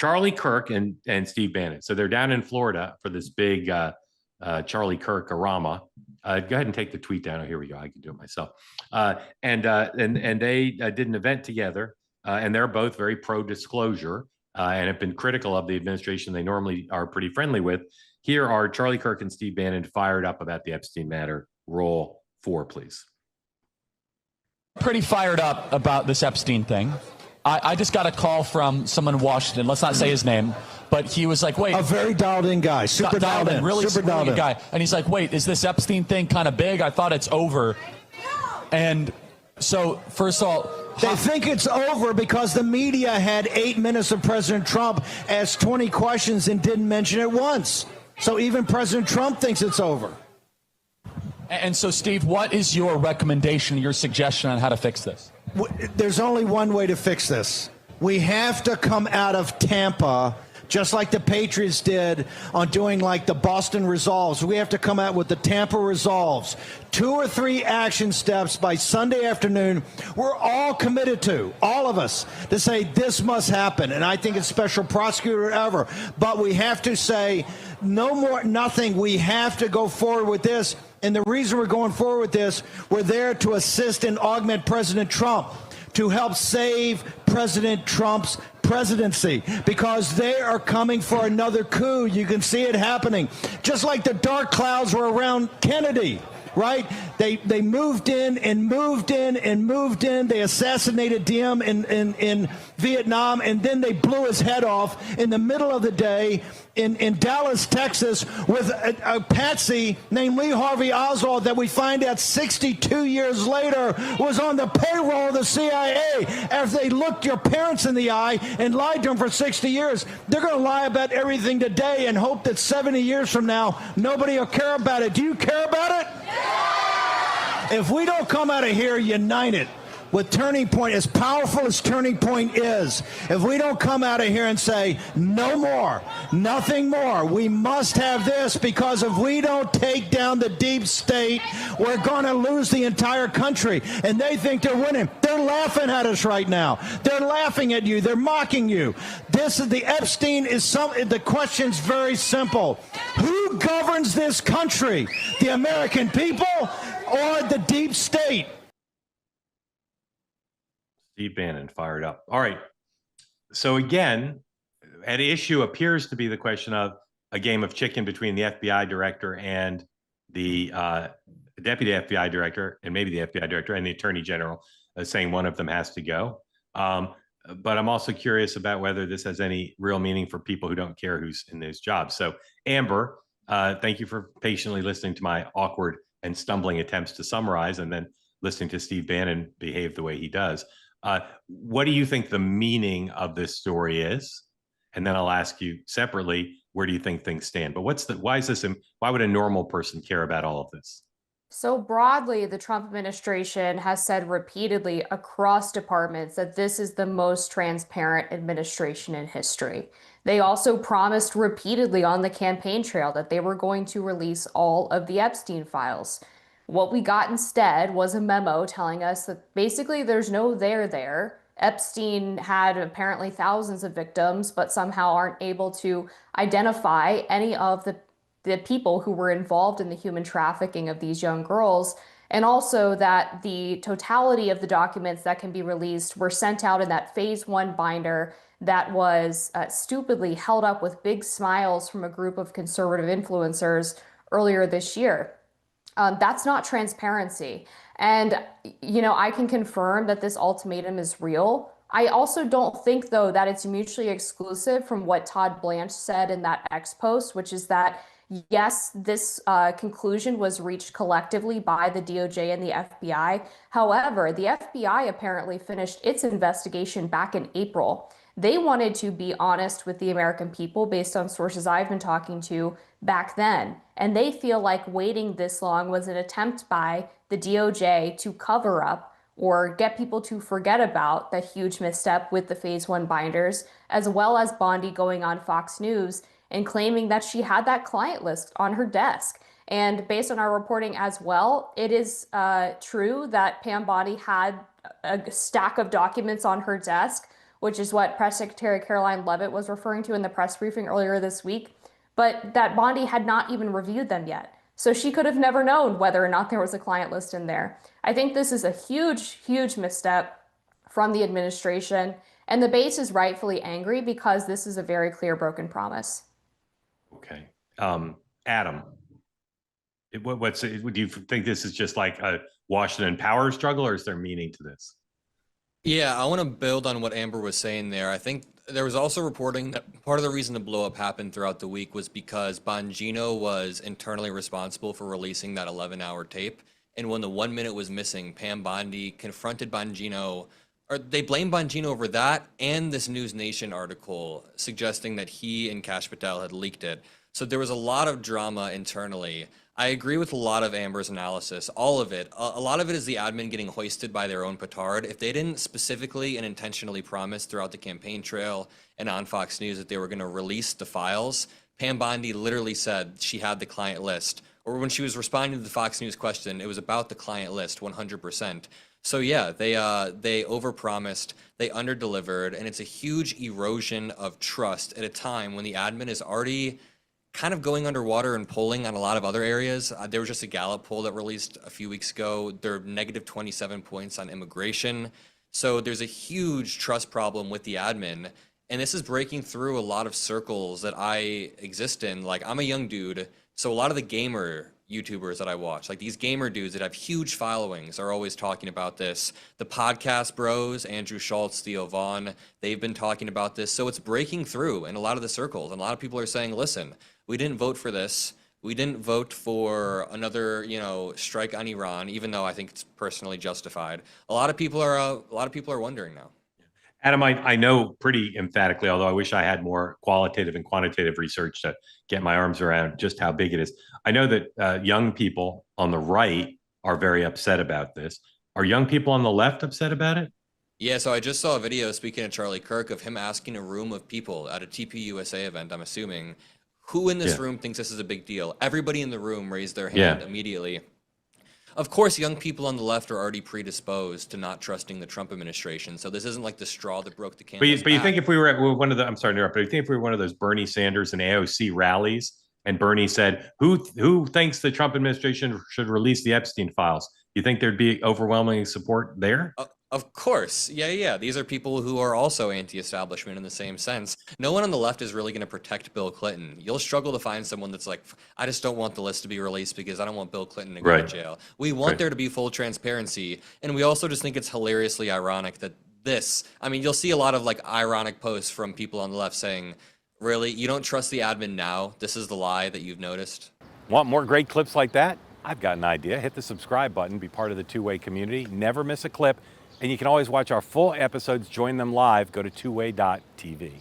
Charlie Kirk and Steve Bannon. So they're down in Florida for this big Charlie Kirk-arama. Go ahead and take the tweet down. Oh, here we go. I can do it myself. And they did an event together, and they're both very pro-disclosure and have been critical of the administration they normally are pretty friendly with. Here are Charlie Kirk and Steve Bannon fired up about the Epstein matter. Roll 4, please. Pretty fired up about this Epstein thing. I just got a call from someone in Washington. Let's not say his name, but he was like, wait. A very dialed-in guy. Super dialed in. Really super dialed-in guy. And he's like, wait, is this Epstein thing kind of big? I thought it's over. And so, first of all, they think it's over because the media had 8 minutes of President Trump ask 20 questions and didn't mention it once. So even President Trump thinks it's over. And so, Steve, what is your recommendation, your suggestion on how to fix this? There's only one way to fix this. We have to come out of Tampa, just like the Patriots did on doing like the Boston Resolves. We have to come out with the Tampa Resolves. 2 or 3 action steps by Sunday afternoon. We're all committed to, all of us, to say this must happen. And I think it's special prosecutor ever. But we have to say no more, nothing. We have to go forward with this. And the reason we're going forward with this, we're there to assist and augment President Trump, to help save President Trump's presidency, because they are coming for another coup. You can see it happening. Just like the dark clouds were around Kennedy, right? They moved in and moved in and moved in. They assassinated Diem in Vietnam, and then they blew his head off in the middle of the day in Dallas, Texas, with a patsy named Lee Harvey Oswald that we find out 62 years later was on the payroll of the CIA after they looked your parents in the eye and lied to them for 60 years. They're going to lie about everything today and hope that 70 years from now, nobody will care about it. Do you care about it? If we don't come out of here united with Turning Point, as powerful as Turning Point is, if we don't come out of here and say, no more, nothing more, we must have this, because if we don't take down the deep state, we're going to lose the entire country. And they think they're winning. They're laughing at us right now. They're laughing at you. They're mocking you. This is the Epstein is the question's very simple. Who governs this country? The American people or the deep state? Steve Bannon fired up. All right. So again, at issue appears to be the question of a game of chicken between the FBI director and the deputy FBI director, and maybe the FBI director and the attorney general, saying one of them has to go. But I'm also curious about whether this has any real meaning for people who don't care who's in those jobs. So Amber, thank you for patiently listening to my awkward and stumbling attempts to summarize, and then listening to Steve Bannon behave the way he does. What do you think the meaning of this story is? And then I'll ask you separately, where do you think things stand? But why would a normal person care about all of this? So broadly, the Trump administration has said repeatedly across departments that this is the most transparent administration in history. They also promised repeatedly on the campaign trail that they were going to release all of the Epstein files. What we got instead was a memo telling us that basically there's no there. Epstein had apparently thousands of victims, but somehow aren't able to identify any of the people who were involved in the human trafficking of these young girls. And also that the totality of the documents that can be released were sent out in that phase 1 binder that was stupidly held up with big smiles from a group of conservative influencers earlier this year. That's not transparency. And, I can confirm that this ultimatum is real. I also don't think, though, that it's mutually exclusive from what Todd Blanche said in that X post, which is that, yes, this conclusion was reached collectively by the DOJ and the FBI. However, the FBI apparently finished its investigation back in April. They wanted to be honest with the American people based on sources I've been talking to back then. And they feel like waiting this long was an attempt by the DOJ to cover up or get people to forget about the huge misstep with the phase 1 binders, as well as Bondi going on Fox News and claiming that she had that client list on her desk. And based on our reporting as well, it is true that Pam Bondi had a stack of documents on her desk which is what Press Secretary Caroline Leavitt was referring to in the press briefing earlier this week. But that Bondi had not even reviewed them yet. So she could have never known whether or not there was a client list in there. I think this is a huge, huge misstep from the administration. And the base is rightfully angry because this is a very clear broken promise. Okay. Adam, do you think this is just like a Washington power struggle, or is there meaning to this? Yeah, I want to build on what Amber was saying there. I think there was also reporting that part of the reason the blowup happened throughout the week was because Bongino was internally responsible for releasing that 11-hour tape. And when the 1 minute was missing, Pam Bondi confronted Bongino, or they blamed Bongino over that and this News Nation article suggesting that he and Kash Patel had leaked it. So there was a lot of drama internally. I agree with a lot of Amber's analysis, all of it. A lot of it is the admin getting hoisted by their own petard. If they didn't specifically and intentionally promise throughout the campaign trail and on Fox News that they were going to release the files, Pam Bondi literally said she had the client list. Or when she was responding to the Fox News question, it was about the client list 100%. So yeah, they overpromised, they underdelivered, and it's a huge erosion of trust at a time when the admin is already kind of going underwater and polling on a lot of other areas. There was just a Gallup poll that released a few weeks ago. They're negative 27 points on immigration. So there's a huge trust problem with the admin. And this is breaking through a lot of circles that I exist in. Like, I'm a young dude, so a lot of the gamer YouTubers that I watch, like these gamer dudes that have huge followings, are always talking about this. The podcast bros, Andrew Schultz, Theo Vaughn, they've been talking about this. So it's breaking through in a lot of the circles. And a lot of people are saying, listen, we didn't vote for this. We didn't vote for another, strike on Iran, even though I think it's personally justified. A lot of people are wondering now. Adam, I know pretty emphatically, although I wish I had more qualitative and quantitative research to get my arms around just how big it is. I know that young people on the right are very upset about this. Are young people on the left upset about it? Yeah, so I just saw a video, speaking of Charlie Kirk, of him asking a room of people at a TPUSA event, I'm assuming, who in this room thinks this is a big deal? Everybody in the room raised their hand immediately. Of course, young people on the left are already predisposed to not trusting the Trump administration. So this isn't like the straw that broke the camel's back. But you think if we were at one of the, I'm sorry to interrupt, but you think if we were one of those Bernie Sanders and AOC rallies, and Bernie said, who thinks the Trump administration should release the Epstein files? You think there'd be overwhelming support there? Of course. Yeah. These are people who are also anti-establishment in the same sense. No one on the left is really going to protect Bill Clinton. You'll struggle to find someone that's like, I just don't want the list to be released because I don't want Bill Clinton to go to jail. We want there to be full transparency. And we also just think it's hilariously ironic that you'll see a lot of like ironic posts from people on the left saying, really, you don't trust the admin now? This is the lie that you've noticed? Want more great clips like that? I've got an idea. Hit the subscribe button, be part of the Two-Way community, never miss a clip. And you can always watch our full episodes, join them live, go to twoway.tv.